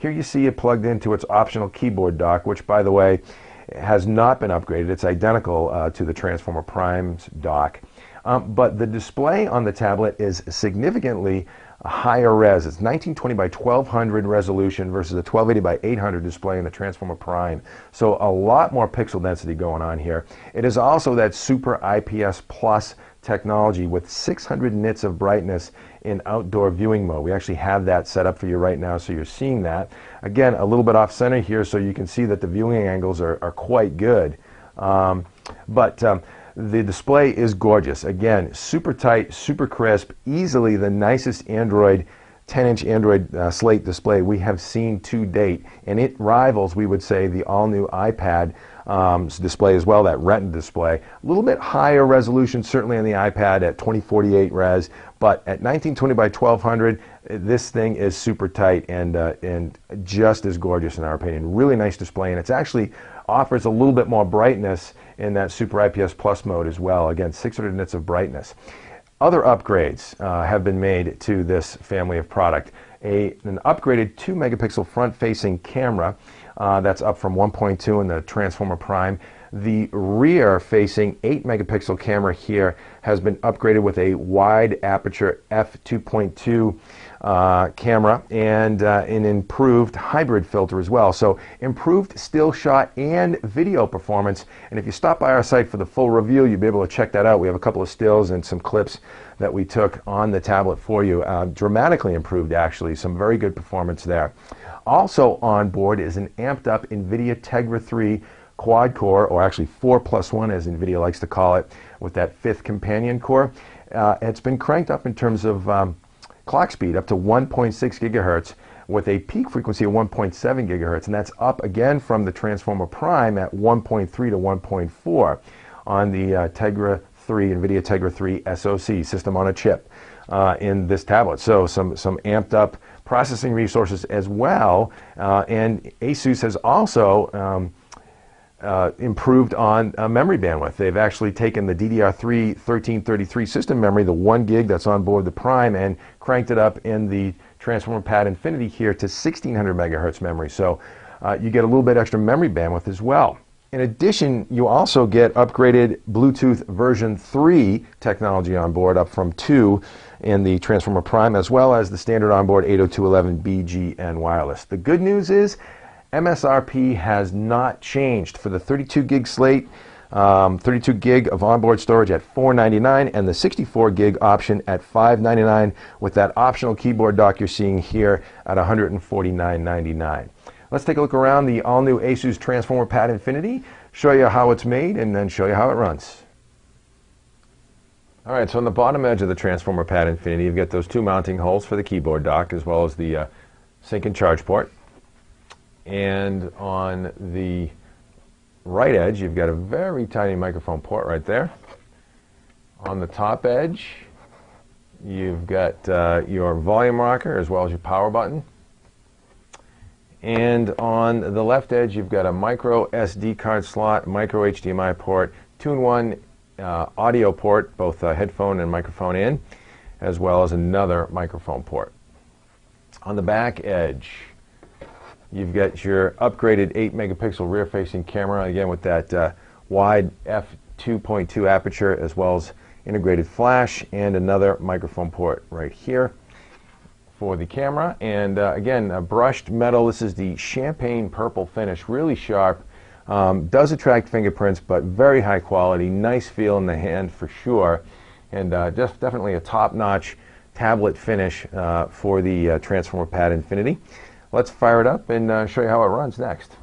Here you see it plugged into its optional keyboard dock, which, by the way, has not been upgraded. It's identical to the Transformer Prime's dock. But the display on the tablet is significantly higher res. It's 1920 by 1200 resolution versus a 1280 by 800 display in the Transformer Prime. So a lot more pixel density going on here. It is also that Super IPS Plus technology with 600 nits of brightness in outdoor viewing mode. We actually have that set up for you right now, so you're seeing that. Again, a little bit off center here, so you can see that the viewing angles are quite good. The display is gorgeous. Again, super tight, super crisp, easily the nicest Android 10-inch Android Slate display we have seen to date, and it rivals, we would say, the all-new iPad display as well, that Retina display. A little bit higher resolution, certainly on the iPad at 2048 res, but at 1920 by 1200, this thing is super tight and just as gorgeous in our opinion. Really nice display, and it's actually offers a little bit more brightness in that Super IPS Plus mode as well. Again, 600 nits of brightness. Other upgrades have been made to this family of product. An upgraded 2 megapixel front-facing camera that's up from 1.2 in the Transformer Prime. The rear-facing 8 megapixel camera here has been upgraded with a wide aperture f2.2 camera and an improved hybrid filter as well. So improved still shot and video performance. And if you stop by our site for the full review, you'll be able to check that out. We have a couple of stills and some clips that we took on the tablet for you. Dramatically improved, actually. Some very good performance there. Also on board is an amped up NVIDIA Tegra 3 quad core, or actually 4+1 as NVIDIA likes to call it, with that 5th companion core. It's been cranked up in terms of clock speed up to 1.6 gigahertz with a peak frequency of 1.7 gigahertz, and that's up again from the Transformer Prime at 1.3 to 1.4 on the Tegra 3, NVIDIA Tegra 3 SoC, system on a chip, in this tablet. So some amped up processing resources as well, and Asus has also improved on memory bandwidth. They've actually taken the DDR3 1333 system memory, the 1 gig that's on board the Prime, and cranked it up in the Transformer Pad Infinity here to 1600 megahertz memory. So you get a little bit extra memory bandwidth as well. In addition, you also get upgraded Bluetooth version 3 technology on board, up from 2 in the Transformer Prime, as well as the standard onboard 802.11 BGN wireless. The good news is MSRP has not changed for the 32 gig slate, 32 gig of onboard storage at $499, and the 64 gig option at $599, with that optional keyboard dock you're seeing here at $149.99. Let's take a look around the all-new Asus Transformer Pad Infinity, show you how it's made, and then show you how it runs. All right, so on the bottom edge of the Transformer Pad Infinity, you've got those 2 mounting holes for the keyboard dock, as well as the sync and charge port. And on the right edge, you've got a very tiny microphone port right there. On the top edge, you've got your volume rocker as well as your power button. And on the left edge, you've got a micro SD card slot, micro HDMI port, 2-in-1 audio port, both headphone and microphone in, as well as another microphone port. On the back edge, you've got your upgraded 8 megapixel rear facing camera, again with that wide f2.2 aperture, as well as integrated flash, and another microphone port right here for the camera. And again, brushed metal. This is the champagne purple finish, really sharp. Does attract fingerprints, but very high quality, nice feel in the hand for sure, and just definitely a top-notch tablet finish for the Transformer Pad Infinity. Let's fire it up and show you how it runs next.